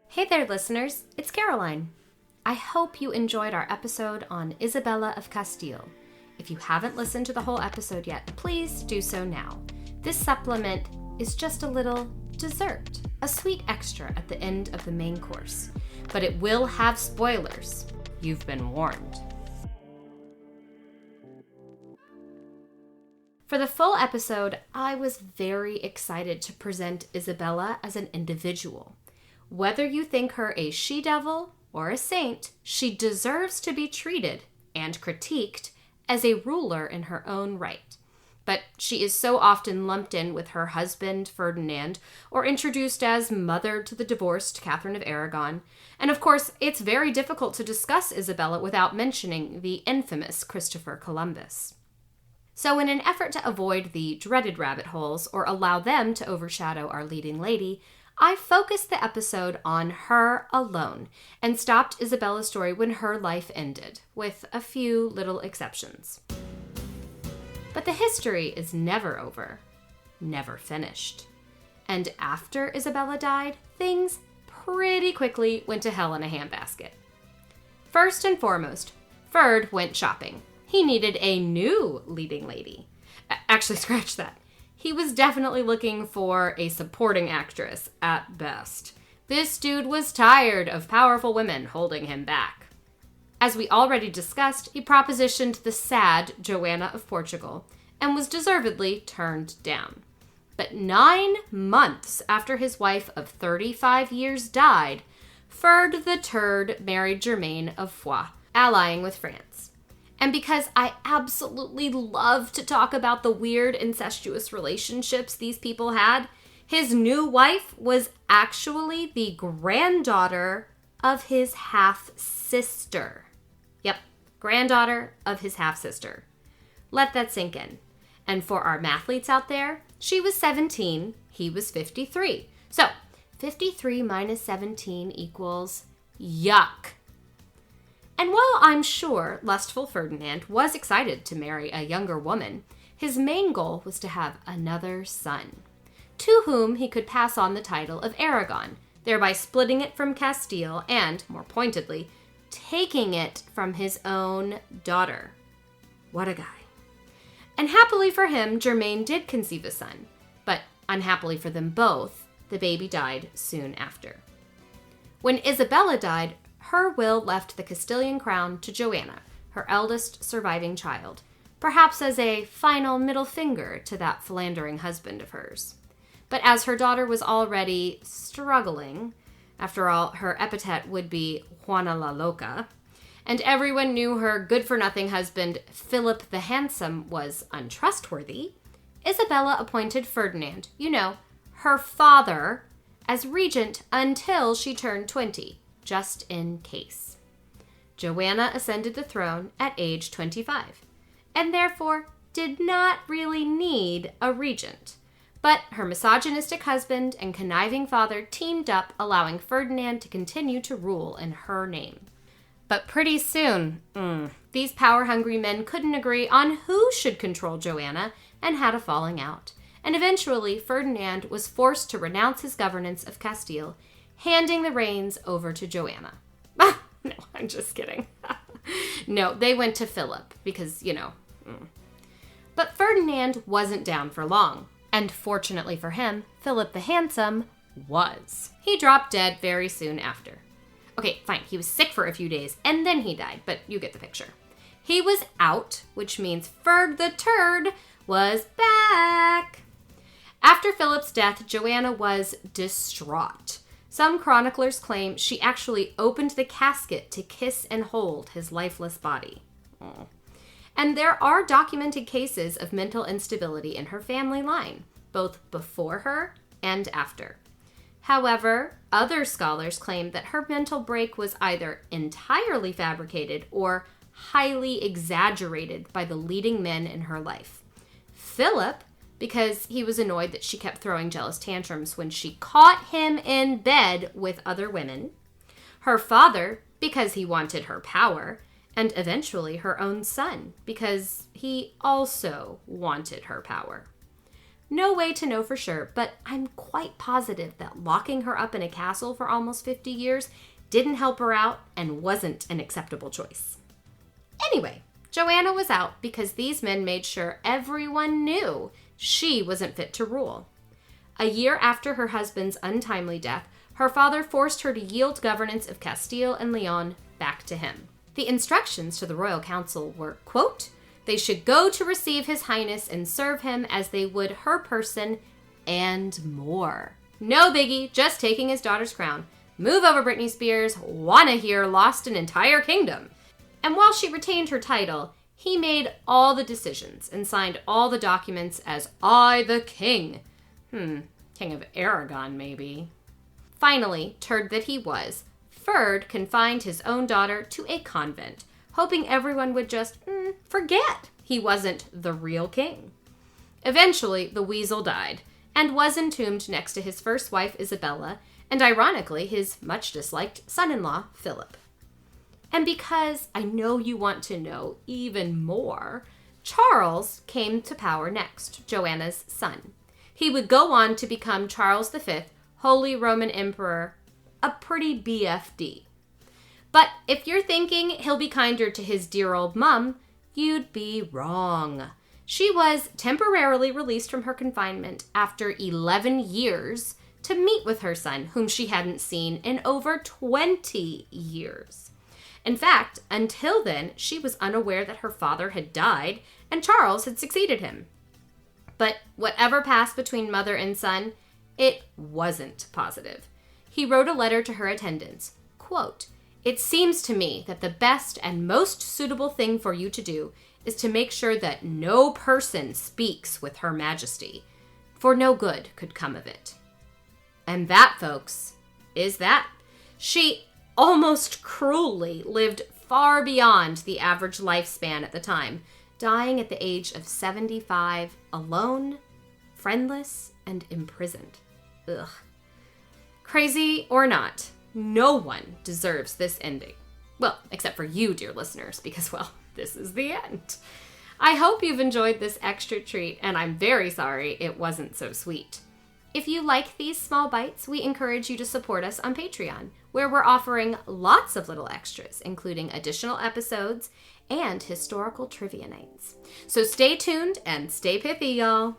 Hey there, listeners. It's Caroline. I hope you enjoyed our episode on Isabella of Castile. If you haven't listened to the whole episode yet, please do so now. This supplement is just a little dessert, a sweet extra at the end of the main course. But it will have spoilers. You've been warned. For the full episode, I was very excited to present Isabella as an individual. Whether you think her a she-devil or a saint, she deserves to be treated and critiqued as a ruler in her own right. But she is so often lumped in with her husband, Ferdinand, or introduced as mother to the divorced Catherine of Aragon. And of course, it's very difficult to discuss Isabella without mentioning the infamous Christopher Columbus. So in an effort to avoid the dreaded rabbit holes or allow them to overshadow our leading lady, I focused the episode on her alone and stopped Isabella's story when her life ended, with a few little exceptions. But the history is never over, never finished. And after Isabella died, things pretty quickly went to hell in a handbasket. First and foremost, Ferd went shopping. He needed a new leading lady. Actually, scratch that. He was definitely looking for a supporting actress at best. This dude was tired of powerful women holding him back. As we already discussed, he propositioned the sad Joanna of Portugal and was deservedly turned down. But 9 months after his wife of 35 years died, Ferd the Turd married Germaine of Foix, allying with France. And because I absolutely love to talk about the weird incestuous relationships these people had, his new wife was actually the granddaughter of his half-sister. Yep, granddaughter of his half-sister. Let that sink in. And for our mathletes out there, she was 17, he was 53. So, 53 minus 17 equals yuck. And while I'm sure lustful Ferdinand was excited to marry a younger woman, his main goal was to have another son, to whom he could pass on the title of Aragon, thereby splitting it from Castile and, more pointedly, taking it from his own daughter. What a guy. And happily for him, Germaine did conceive a son, but unhappily for them both, the baby died soon after. When Isabella died, her will left the Castilian crown to Joanna, her eldest surviving child, perhaps as a final middle finger to that philandering husband of hers. But as her daughter was already struggling, after all, her epithet would be Juana la Loca, and everyone knew her good-for-nothing husband, Philip the Handsome, was untrustworthy, Isabella appointed Ferdinand, her father, as regent until she turned 20. Just in case. Joanna ascended the throne at age 25, and therefore did not really need a regent. But her misogynistic husband and conniving father teamed up, allowing Ferdinand to continue to rule in her name. But pretty soon, these power-hungry men couldn't agree on who should control Joanna and had a falling out. And eventually, Ferdinand was forced to renounce his governance of Castile, handing the reins over to Joanna. No, I'm just kidding. No, they went to Philip because, But Ferdinand wasn't down for long. And fortunately for him, Philip the Handsome was. He dropped dead very soon after. Okay, fine, he was sick for a few days, and then he died, but you get the picture. He was out, which means Ferd the Turd was back. After Philip's death, Joanna was distraught. Some chroniclers claim she actually opened the casket to kiss and hold his lifeless body. Aww. And there are documented cases of mental instability in her family line, both before her and after. However, other scholars claim that her mental break was either entirely fabricated or highly exaggerated by the leading men in her life. Philip, because he was annoyed that she kept throwing jealous tantrums when she caught him in bed with other women. Her father, because he wanted her power, and eventually her own son, because he also wanted her power. No way to know for sure, but I'm quite positive that locking her up in a castle for almost 50 years didn't help her out and wasn't an acceptable choice. Anyway, Joanna was out because these men made sure everyone knew she wasn't fit to rule. A year after her husband's untimely death, her father forced her to yield governance of Castile and Leon back to him. The instructions to the royal council were, quote, they should go to receive his highness and serve him as they would her person and more. No biggie, just taking his daughter's crown. Move over, Britney Spears. Wanna hear lost an entire kingdom. And while she retained her title, he made all the decisions and signed all the documents as I the king. King of Aragon, maybe. Finally, turd that he was, Ferd confined his own daughter to a convent, hoping everyone would just forget he wasn't the real king. Eventually, the weasel died and was entombed next to his first wife, Isabella, and ironically, his much-disliked son-in-law, Philip. And because I know you want to know even more, Charles came to power next, Joanna's son. He would go on to become Charles V, Holy Roman Emperor, a pretty BFD. But if you're thinking he'll be kinder to his dear old mum, you'd be wrong. She was temporarily released from her confinement after 11 years to meet with her son, whom she hadn't seen in over 20 years. In fact, until then, she was unaware that her father had died and Charles had succeeded him. But whatever passed between mother and son, it wasn't positive. He wrote a letter to her attendants, quote, it seems to me that the best and most suitable thing for you to do is to make sure that no person speaks with Her Majesty, for no good could come of it. And that, folks, is that. She almost cruelly lived far beyond the average lifespan at the time, dying at the age of 75, alone, friendless, and imprisoned. Ugh. Crazy or not, no one deserves this ending. Well, except for you, dear listeners, because, well, this is the end. I hope you've enjoyed this extra treat, and I'm very sorry it wasn't so sweet. If you like these small bites, we encourage you to support us on Patreon, where we're offering lots of little extras, including additional episodes and historical trivia nights. So stay tuned and stay pithy, y'all.